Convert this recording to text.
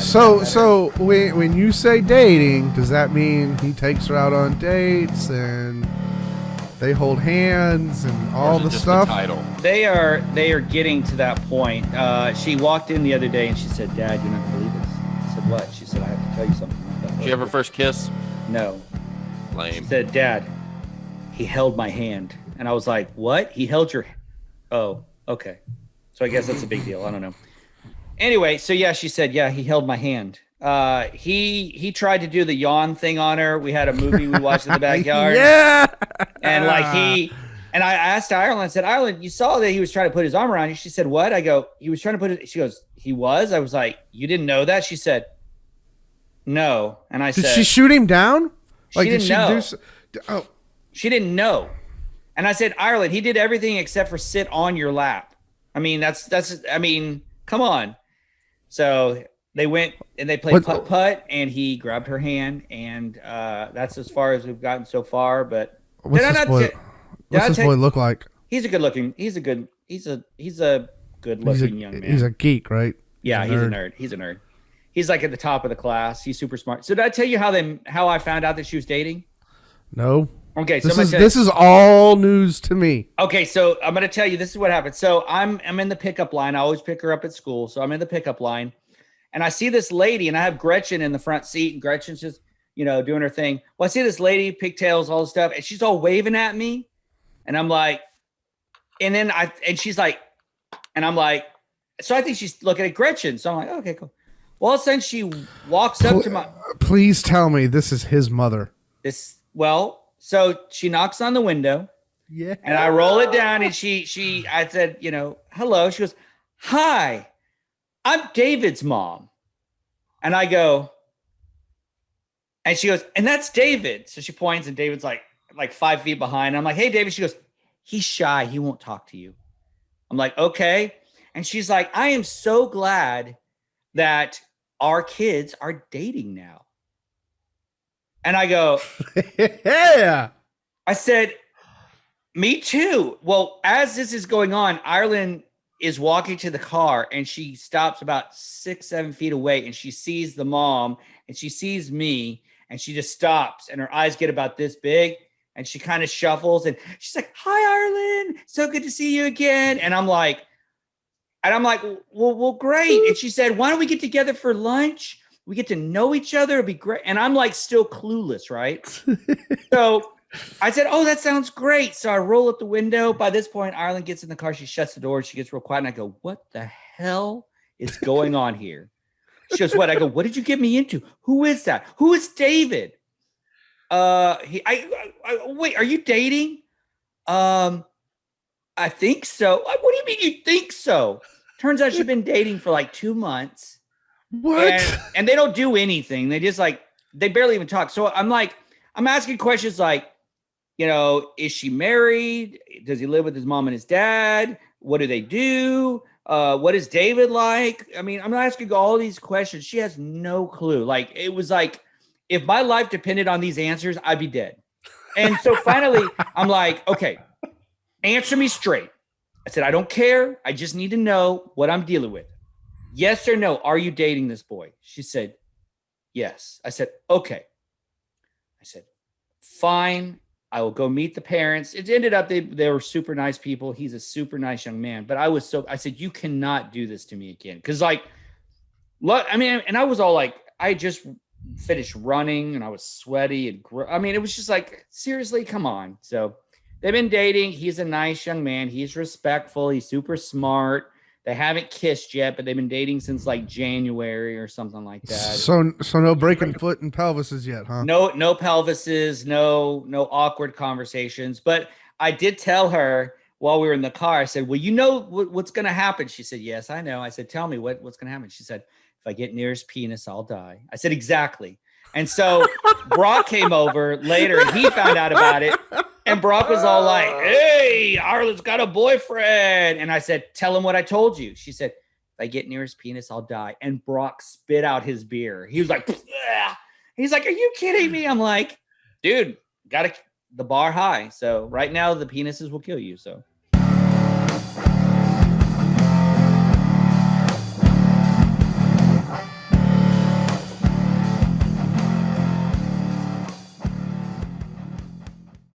So when you say dating, does that mean he takes her out on dates and they hold hands and all the stuff? The title? They are getting to that point. She walked in the other day and she said, "Dad, you're not gonna believe this." I said, "What?" She said, "I have to tell you something." Did you have her first kiss? No. Lame. She said, "Dad, he held my hand," and I was like, "What? He held your? Oh, okay. So I guess that's a big deal. I don't know." Anyway, so yeah, she said, "Yeah, he held my hand." He tried to do the yawn thing on her. We had a movie we watched in the backyard. Yeah. And and I asked Ireland, I said, "Ireland, you saw that he was trying to put his arm around you." She said, "What?" I go, "He was trying to put it." She goes, "He was?" I was like, "You didn't know that?" She said, "No." And I said, "Did she shoot him down?" She didn't know. Oh. She didn't know. And I said, "Ireland, he did everything except for sit on your lap." I mean, I mean, come on. So they went and they played putt-putt, and he grabbed her hand, and that's as far as we've gotten so far. But what's this boy look like? He's a good looking young man. He's a geek, right? Yeah, he's a nerd. He's a nerd. He's like at the top of the class. He's super smart. So did I tell you how I found out that she was dating? No. Okay, so this is all news to me. Okay, so I'm going to tell you, this is what happened. So I'm in the pickup line. I always pick her up at school. So I'm in the pickup line, and I see this lady, and I have Gretchen in the front seat, and Gretchen's just, doing her thing. Well, I see this lady, pigtails, all this stuff, and she's all waving at me, and I'm like, and she's like, and I'm like, so I think she's looking at Gretchen. So I'm like, okay, cool. Well, all of a sudden she walks up to my. Please tell me this is his mother. So she knocks on the window, yeah, and I roll it down, and I said, hello. She goes, "Hi, I'm David's mom." And I go, and she goes, "And that's David." So she points, and David's like 5 feet behind. I'm like, "Hey, David." She goes, "He's shy. He won't talk to you." I'm like, "Okay." And she's like, "I am so glad that our kids are dating now." And I go, yeah. I said, "Me too." Well, as this is going on, Ireland is walking to the car, and she stops about 6-7 feet away, and she sees the mom, and she sees me, and she just stops, and her eyes get about this big, and she kind of shuffles, and she's like, "Hi, Ireland. So good to see you again." And I'm like, well, great. And she said, "Why don't we get together for lunch? We get to know each other. It'd be great." And I'm like still clueless, right? So I said, "Oh, that sounds great." So I roll up the window. By this point, Ireland gets in the car. She shuts the door. She gets real quiet. And I go, "What the hell is going on here?" She goes, "What?" I go, "What did you get me into? Who is that? Who is David?" Wait, are you dating? I think so. What do you mean you think so? Turns out she's been dating for like 2 months. What? And they don't do anything. They just they barely even talk. So I'm asking questions like, is she married? Does he live with his mom and his dad? What do they do? What is David like? I mean, I'm asking all these questions. She has no clue. It was like, if my life depended on these answers, I'd be dead. And so finally, I'm like, "Okay, answer me straight." I said, "I don't care. I just need to know what I'm dealing with. Yes or no, are you dating this boy?" She said, "Yes." I said, "Okay." I said, "Fine. I will go meet the parents." It ended up, they were super nice people. He's a super nice young man. But I said, "You cannot do this to me again." Because and I was all like, I just finished running, and I was sweaty. It was just like, seriously, come on. So they've been dating. He's a nice young man. He's respectful. He's super smart. They haven't kissed yet, but they've been dating since January or something like that. So no breaking foot and pelvises yet, huh? No pelvises, no awkward conversations. But I did tell her while we were in the car, I said, "Well, you know what's going to happen?" She said, "Yes, I know." I said, "Tell me what's going to happen." She said, "If I get near his penis, I'll die." I said, "Exactly." And so Brock came over later, and he found out about it. And Brock was all like, "Hey, Ireland's got a boyfriend." And I said, "Tell him what I told you." She said, "If I get near his penis, I'll die." And Brock spit out his beer. He was like, "Ugh." He's like, "Are you kidding me?" I'm like, "Dude, got the bar high. So right now the penises will kill you." So